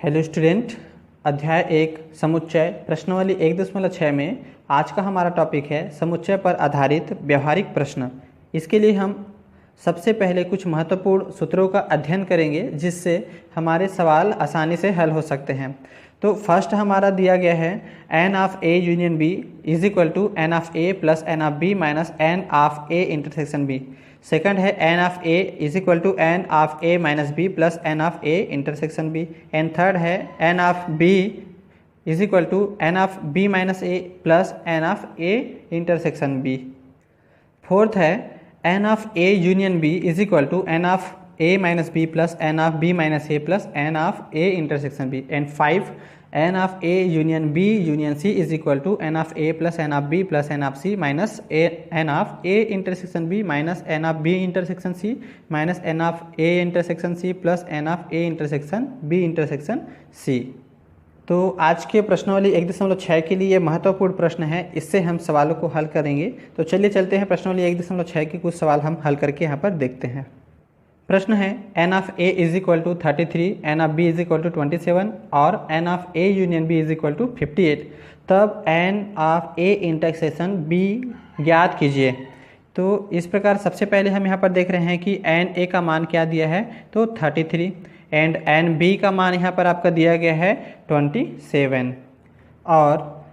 Hello student, अध्याय 1 समुच्चय प्रश्नावली 1.6 में आज का हमारा टॉपिक है समुच्चय पर आधारित व्यवहारिक प्रश्न। इसके लिए हम सबसे पहले कुछ महत्वपूर्ण सूत्रों का अध्ययन करेंगे जिससे हमारे सवाल आसानी से हल हो सकते हैं। तो फर्स्ट हमारा दिया गया है N of A union B is equal to N of A plus N of B minus N of A intersection B. Second है N of A is equal to N of A minus B plus N of A intersection B. And third है N of B is equal to N of B minus A plus N of A intersection B. Fourth है N of A union B is equal to N of A minus B plus N of B minus A plus N of A intersection B. And five n of A union B union C is equal to N of A plus N of B plus N of C minus N of A intersection B minus N of B intersection C minus N of A intersection C plus N of A intersection B intersection सी। तो आज के प्रश्नावली 1.6 के लिए महत्वपूर्ण प्रश्न है, इससे हम सवालों को हल करेंगे। तो चलिए चलते हैं प्रश्नावली 1.6 के कुछ सवाल हम हल करके यहाँ पर देखते हैं। प्रश्न है N of A is equal to 33, n of B is equal to 27 और n of A union B is equal to 58। तब n of A intersection B ज्ञात कीजिए। तो इस प्रकार सबसे पहले हम यहाँ पर देख रहे हैं कि एन ए का मान क्या दिया है, तो 33 एंड एन बी का मान यहाँ पर आपका दिया गया है 27 और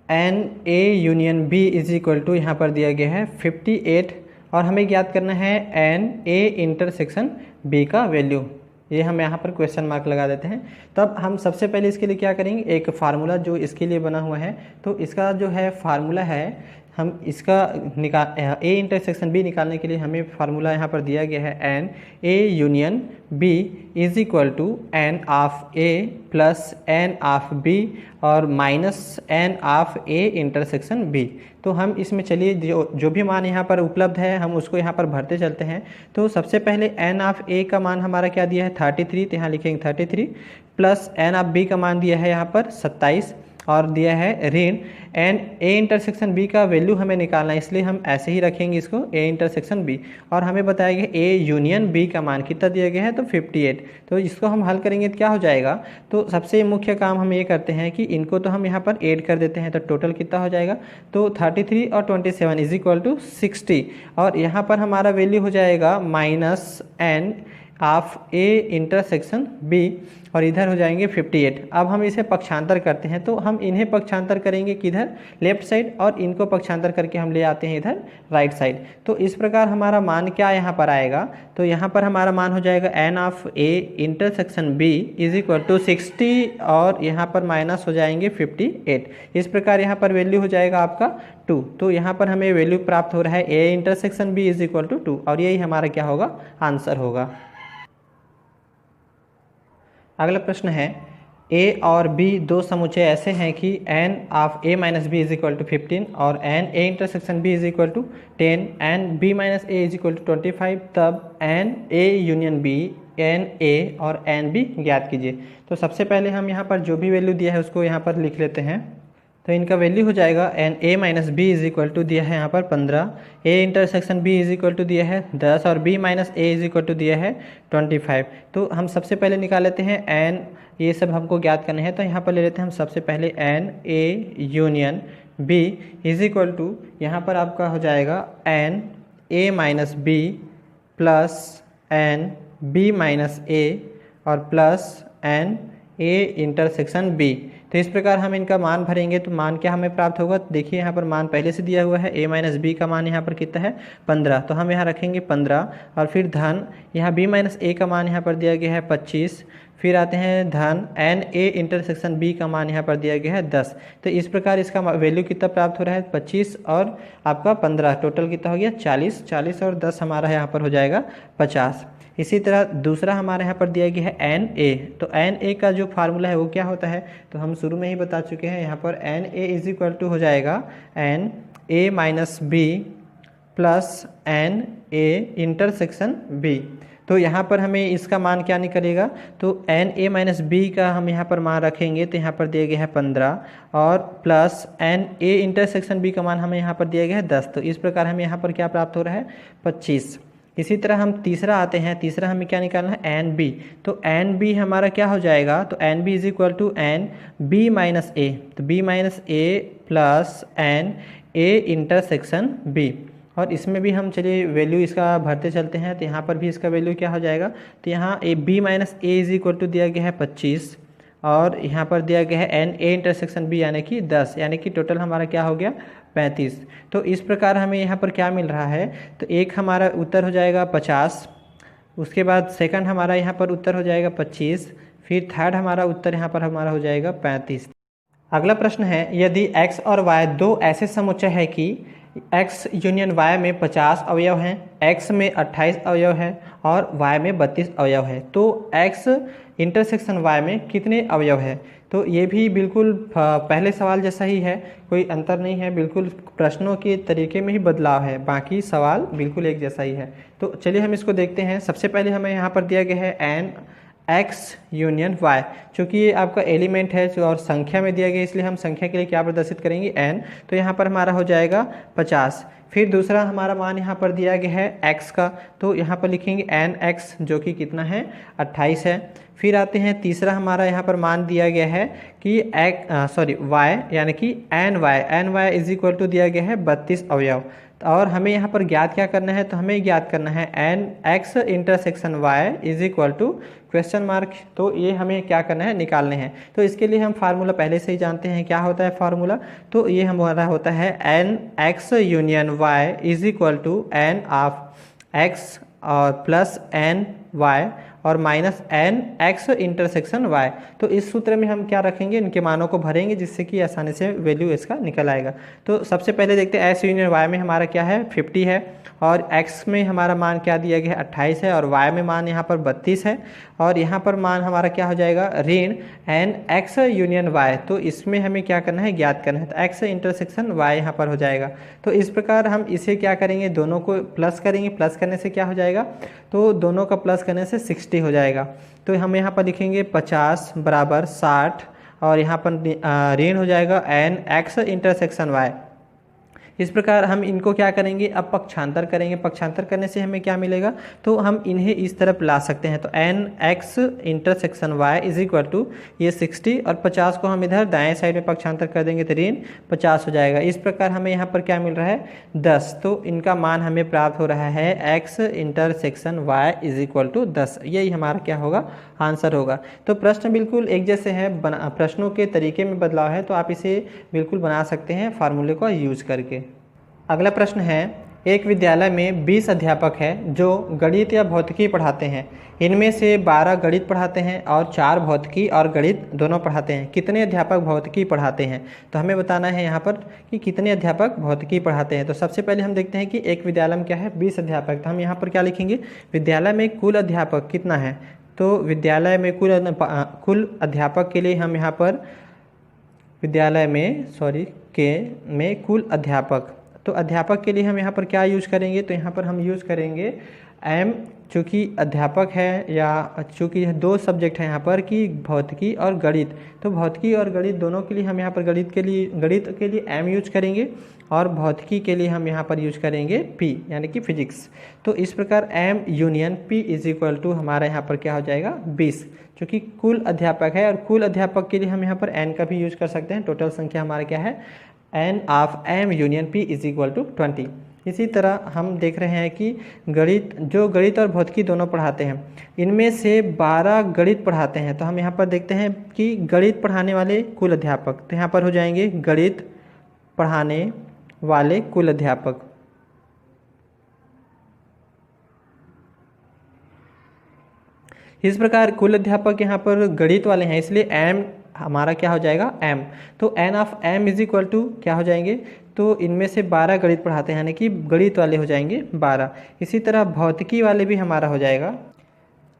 n A union B is equal to यहाँ पर दिया गया है 58 और हमें ज्ञात करना है एन ए इंटरसेक्शन बी का वैल्यू। ये हम यहाँ पर क्वेश्चन मार्क लगा देते हैं। तब हम सबसे पहले इसके लिए क्या करेंगे, एक फार्मूला जो इसके लिए बना हुआ है, तो इसका जो है फार्मूला है, हम इसका ए इंटरसेक्शन बी निकालने के लिए हमें फार्मूला यहाँ पर दिया गया है N A union B is equal to N of A plus N of B और minus N of A intersection B. तो हम इसमें चलिए जो भी मान यहाँ पर उपलब्ध है हम उसको यहाँ पर भरते चलते हैं। तो सबसे पहले एन ऑफ ए का मान हमारा क्या दिया है 33, तो यहाँ लिखेंगे 33 प्लस एन ऑफ बी का मान दिया है यहाँ पर 27 और दिया है ऋण एन ए इंटरसेक्शन बी का वैल्यू हमें निकालना है, इसलिए हम ऐसे ही रखेंगे इसको ए इंटरसेक्शन बी। और हमें बताया गया ए यूनियन बी का मान कितना दिया गया है, तो 58। तो इसको हम हल करेंगे तो क्या हो जाएगा, तो सबसे मुख्य काम हम ये करते हैं कि इनको तो हम यहाँ पर ऐड कर देते हैं, तो टोटल कितना हो जाएगा, तो 33 और 27 इज इक्वल टू 60 और यहाँ पर हमारा वैल्यू हो जाएगा minus N of A intersection B और इधर हो जाएंगे 58। अब हम इसे पक्षांतर करते हैं, तो हम इन्हें पक्षांतर करेंगे किधर, लेफ्ट साइड, और इनको पक्षांतर करके हम ले आते हैं इधर राइट साइड। तो इस प्रकार हमारा मान क्या यहाँ पर आएगा, तो यहाँ पर हमारा मान हो जाएगा n of A intersection B is equal to 60 और यहाँ पर माइनस हो जाएंगे 58। इस प्रकार यहाँ पर वैल्यू हो जाएगा आपका 2। तो यहाँ पर हमें वैल्यू प्राप्त हो रहा है A intersection B is equal to 2 और यही हमारा क्या होगा, आंसर होगा। अगला प्रश्न है ए और बी दो समुच्चय ऐसे हैं कि n of A minus B is equal to 15 और n A intersection B is equal to 10 n B minus A is equal to 25। तब n A union B n A और एन बी ज्ञात कीजिए। तो सबसे पहले हम यहाँ पर जो भी वैल्यू दिया है उसको यहाँ पर लिख लेते हैं। तो इनका वैल्यू हो जाएगा N A minus B is equal to दिया है यहाँ पर 15, A intersection B is equal to दिया है 10 और B minus A is equal to दिया है 25। तो हम सबसे पहले निकाल लेते हैं एन, ये सब हमको ज्ञात करने हैं। तो यहाँ पर ले लेते हैं हम सबसे पहले N A union B is equal to यहाँ पर आपका हो जाएगा N A minus B plus N B minus A और plus N A intersection B. तो इस प्रकार हम इनका मान भरेंगे तो मान क्या हमें प्राप्त होगा, देखिए यहाँ पर मान पहले से दिया हुआ है, ए माइनस बी का मान यहाँ पर कितना है 15, तो हम यहाँ रखेंगे 15 और फिर धन यहाँ बी माइनस ए का मान यहाँ पर दिया गया है 25, फिर आते हैं धन एन ए इंटरसेक्शन बी का मान यहाँ पर दिया गया है 10। तो इस प्रकार इसका वैल्यू कितना प्राप्त हो रहा है 25 और आपका 15, टोटल कितना हो गया 40, 40 और 10 हमारा यहाँ पर हो जाएगा 50। इसी तरह दूसरा हमारे यहाँ पर दिया गया है एन ए। तो एन ए का जो फार्मूला है वो क्या होता है, तो हम शुरू में ही बता चुके हैं। यहाँ पर n A is equal to हो जाएगा N A minus B plus N A intersection B. तो यहाँ पर हमें इसका मान क्या निकलेगा, तो एन ए माइनस बी का हम यहाँ पर मान रखेंगे, तो यहाँ पर दिया गया है 15 और plus N A intersection B का मान हमें यहाँ पर दिया गया है 10। तो इस प्रकार हमें यहाँ पर क्या प्राप्त हो रहा है 25। इसी तरह हम तीसरा आते हैं, तीसरा हमें क्या निकालना है, एन बी। तो एन बी हमारा क्या हो जाएगा, तो N B is equal to N B minus A, तो B minus A plus N A intersection B. और इसमें भी हम चलिए वैल्यू इसका भरते चलते हैं, तो यहाँ पर भी इसका वैल्यू क्या हो जाएगा, तो यहाँ A B minus A is equal to दिया गया है 25 और यहाँ पर दिया गया है एन ए इंटरसेक्शन बी यानी कि 10, यानी कि टोटल हमारा क्या हो गया 35। तो इस प्रकार हमें यहाँ पर क्या मिल रहा है, तो एक हमारा उत्तर हो जाएगा 50, उसके बाद सेकंड हमारा यहाँ पर उत्तर हो जाएगा 25, फिर थर्ड हमारा उत्तर यहाँ पर हमारा हो जाएगा 35। अगला प्रश्न है, यदि x और y दो ऐसे समुच्चय है कि x यूनियन y में 50 अवयव हैं, x में 28 अवयव है और y में 32 अवयव है, तो x इंटरसेक्शन y में कितने अवयव है। तो ये भी बिल्कुल पहले सवाल जैसा ही है, कोई अंतर नहीं है, बिल्कुल प्रश्नों के तरीके में ही बदलाव है, बाकी सवाल बिल्कुल एक जैसा ही है। तो चलिए हम इसको देखते हैं। सबसे पहले हमें यहाँ पर दिया गया है एन x यूनियन y, चूँकि ये आपका एलिमेंट है और संख्या में दिया गया, इसलिए हम संख्या के लिए क्या प्रदर्शित करेंगे, n। तो यहाँ पर हमारा हो जाएगा 50। फिर दूसरा हमारा मान यहाँ पर दिया गया है x का, तो यहाँ पर लिखेंगे एन एक्स जो कि कितना है 28 है। फिर आते हैं तीसरा हमारा यहाँ पर मान दिया गया है कि y यानी कि n Y is equal to दिया गया है 32 अवयव। और हमें यहाँ पर ज्ञात क्या करना है, तो हमें ज्ञात करना है n X intersection Y is equal to question mark. तो ये हमें क्या करना है, निकालने हैं। तो इसके लिए हम फार्मूला पहले से ही जानते हैं, क्या होता है फार्मूला, तो ये हमारा होता है n X union Y is equal to N of X और प्लस एन वाई और minus n X intersection Y. तो इस सूत्र में हम क्या रखेंगे, इनके मानों को भरेंगे, जिससे कि आसानी से वैल्यू इसका निकल आएगा। तो सबसे पहले देखते हैं एक्स यूनियन वाई में हमारा क्या है 50 है और एक्स में हमारा मान क्या दिया गया है 28 है और वाई में मान यहाँ पर 32 है और यहाँ पर मान हमारा क्या हो जाएगा ऋण एन एक्स यूनियन वाई। तो इसमें हमें क्या करना है, ज्ञात करना है, तो एक्स इंटरसेक्शन वाई यहाँ पर हो जाएगा। तो इस प्रकार हम इसे क्या करेंगे, दोनों को प्लस करेंगे, प्लस करने से क्या हो जाएगा, तो दोनों का प्लस करने से 60 हो जाएगा। तो हम यहाँ पर लिखेंगे 50 बराबर 60 और यहाँ पर ऋण हो जाएगा एन एक्स इंटरसेक्शन वाई। इस प्रकार हम इनको क्या करेंगे, अब पक्षांतर करेंगे। पक्षांतर करने से हमें क्या मिलेगा, तो हम इन्हें इस तरफ ला सकते हैं। तो n X intersection Y is equal to ये 60 और 50 को हम इधर दाएं साइड में पक्षांतर कर देंगे तो ऋण 50 हो जाएगा। इस प्रकार हमें यहाँ पर क्या मिल रहा है 10। तो इनका मान हमें प्राप्त हो रहा है X intersection Y is equal to 10। यही हमारा क्या होगा, आंसर होगा। तो प्रश्न बिल्कुल एक जैसे है, प्रश्नों के तरीके में बदलाव है, तो आप इसे बिल्कुल बना सकते हैं फार्मूले को यूज करके। अगला प्रश्न है, एक विद्यालय में 20 अध्यापक हैं जो गणित या भौतिकी पढ़ाते हैं। इनमें से 12 गणित पढ़ाते हैं और 4 भौतिकी और गणित दोनों पढ़ाते हैं। कितने अध्यापक भौतिकी पढ़ाते हैं, तो हमें बताना है यहाँ पर कि कितने अध्यापक भौतिकी पढ़ाते हैं। तो सबसे पहले हम देखते हैं कि एक विद्यालय में क्या है 20 अध्यापक। तो हम यहाँ पर क्या लिखेंगे, विद्यालय में कुल अध्यापक कितना है, तो विद्यालय में कुल अध्यापक के लिए हम यहाँ पर विद्यालय में कुल अध्यापक, तो अध्यापक के लिए हम यहाँ पर क्या यूज करेंगे, तो यहाँ पर हम यूज करेंगे एम, चूँकि अध्यापक है या चूँकि दो सब्जेक्ट हैं यहाँ पर कि भौतिकी और गणित। तो भौतिकी और गणित दोनों के लिए हम यहाँ पर गणित के लिए एम यूज करेंगे और भौतिकी के लिए हम यहाँ पर यूज करेंगे पी यानी कि फिजिक्स। तो इस प्रकार M union P is equal to हमारा यहाँ पर क्या हो जाएगा 20, चूँकि कुल अध्यापक है और कुल अध्यापक के लिए हम यहाँ पर एन का भी यूज कर सकते हैं। टोटल संख्या हमारा क्या है, N of M union P is equal to 20। इसी तरह हम देख रहे हैं कि गणित और भौतिकी दोनों पढ़ाते हैं, इनमें से 12 गणित पढ़ाते हैं। तो हम यहाँ पर देखते हैं कि गणित पढ़ाने वाले कुल अध्यापक, तो यहाँ पर हो जाएंगे गणित पढ़ाने वाले कुल अध्यापक। इस प्रकार कुल अध्यापक यहाँ पर गणित वाले हैं, इसलिए एम हमारा क्या हो जाएगा एम। तो n of M is equal to क्या हो जाएंगे, तो इनमें से 12 गणित पढ़ाते हैं यानी कि गणित वाले हो जाएंगे 12। इसी तरह भौतिकी वाले भी हमारा हो जाएगा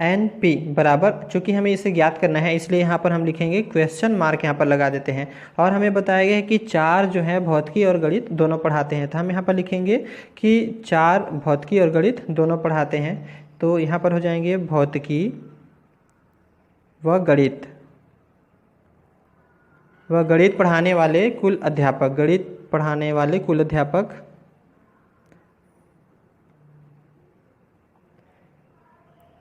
एन पी बराबर, चूँकि हमें इसे ज्ञात करना है इसलिए यहाँ पर हम लिखेंगे क्वेश्चन मार्क यहाँ पर लगा देते हैं। और हमें बताया गया है कि 4 जो है भौतिकी और गणित दोनों पढ़ाते हैं। तो हम यहाँ पर लिखेंगे कि 4 भौतिकी और गणित दोनों पढ़ाते हैं। तो यहाँ पर हो जाएंगे भौतिकी व गणित पढ़ाने वाले कुल अध्यापक, गणित पढ़ाने वाले कुल अध्यापक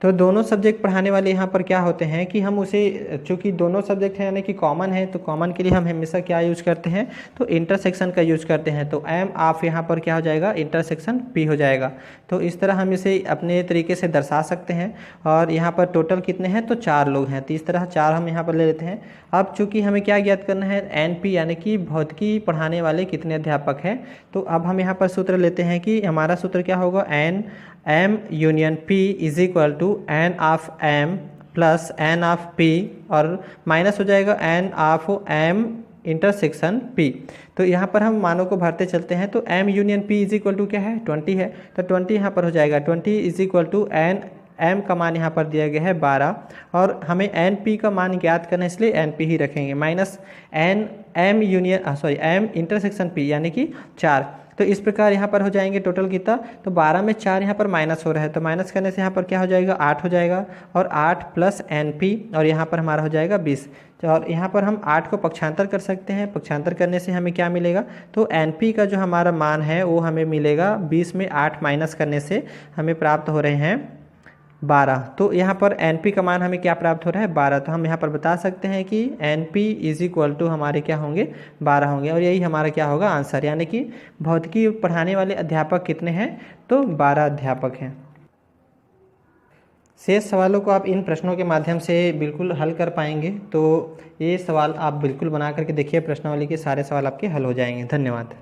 तो दोनों सब्जेक्ट पढ़ाने वाले यहाँ पर क्या होते हैं कि हम उसे, चूँकि दोनों सब्जेक्ट हैं यानी कि कॉमन है, तो कॉमन के लिए हम हमेशा क्या यूज करते हैं, तो इंटरसेक्शन का यूज करते हैं। तो एम ऑफ यहाँ पर क्या हो जाएगा, इंटरसेक्शन पी हो जाएगा। तो इस तरह हम इसे अपने तरीके से दर्शा सकते हैं। और यहाँ पर टोटल कितने हैं, तो 4 लोग हैं, तो इस तरह 4 हम यहाँ पर ले लेते हैं। अब चूँकि हमें क्या ज्ञात करना है, एन पी यानी कि भौतिकी पढ़ाने वाले कितने अध्यापक हैं। तो अब हम यहाँ पर सूत्र लेते हैं कि हमारा सूत्र क्या होगा, n M union P is equal to N of M plus N of P, और माइनस हो जाएगा n of M intersection P. तो यहाँ पर हम मानों को भरते चलते हैं। तो M union P is equal to क्या है, 20 है। तो 20 यहाँ पर हो जाएगा, 20 is equal to n, M का मान यहाँ पर दिया गया है 12, और हमें एन पी का मान ज्ञात करना है, इसलिए एन पी ही रखेंगे, minus n M union M intersection P यानी कि 4। तो इस प्रकार यहाँ पर हो जाएंगे टोटल कितना, तो 12 में 4 यहाँ पर माइनस हो रहा है, तो माइनस करने से यहाँ पर क्या हो जाएगा, 8 हो जाएगा, और 8 प्लस एन पी, और यहाँ पर हमारा हो जाएगा 20। और यहाँ पर हम 8 को पक्षांतर कर सकते हैं, पक्षांतर करने से हमें क्या मिलेगा, तो एन पी का जो हमारा मान है वो हमें मिलेगा 20 में 8 माइनस करने से हमें प्राप्त हो रहे हैं 12। तो यहाँ पर एन पी का मान हमें क्या प्राप्त हो रहा है, 12। तो हम यहाँ पर बता सकते हैं कि n P is equal to हमारे क्या होंगे, 12 होंगे, और यही हमारा क्या होगा आंसर, यानी कि भौतिकी पढ़ाने वाले अध्यापक कितने हैं, तो 12 अध्यापक हैं। शेष सवालों को आप इन प्रश्नों के माध्यम से बिल्कुल हल कर पाएंगे। तो ये सवाल आप बिल्कुल बना करके देखिए, प्रश्नावली के सारे सवाल आपके हल हो जाएंगे। धन्यवाद।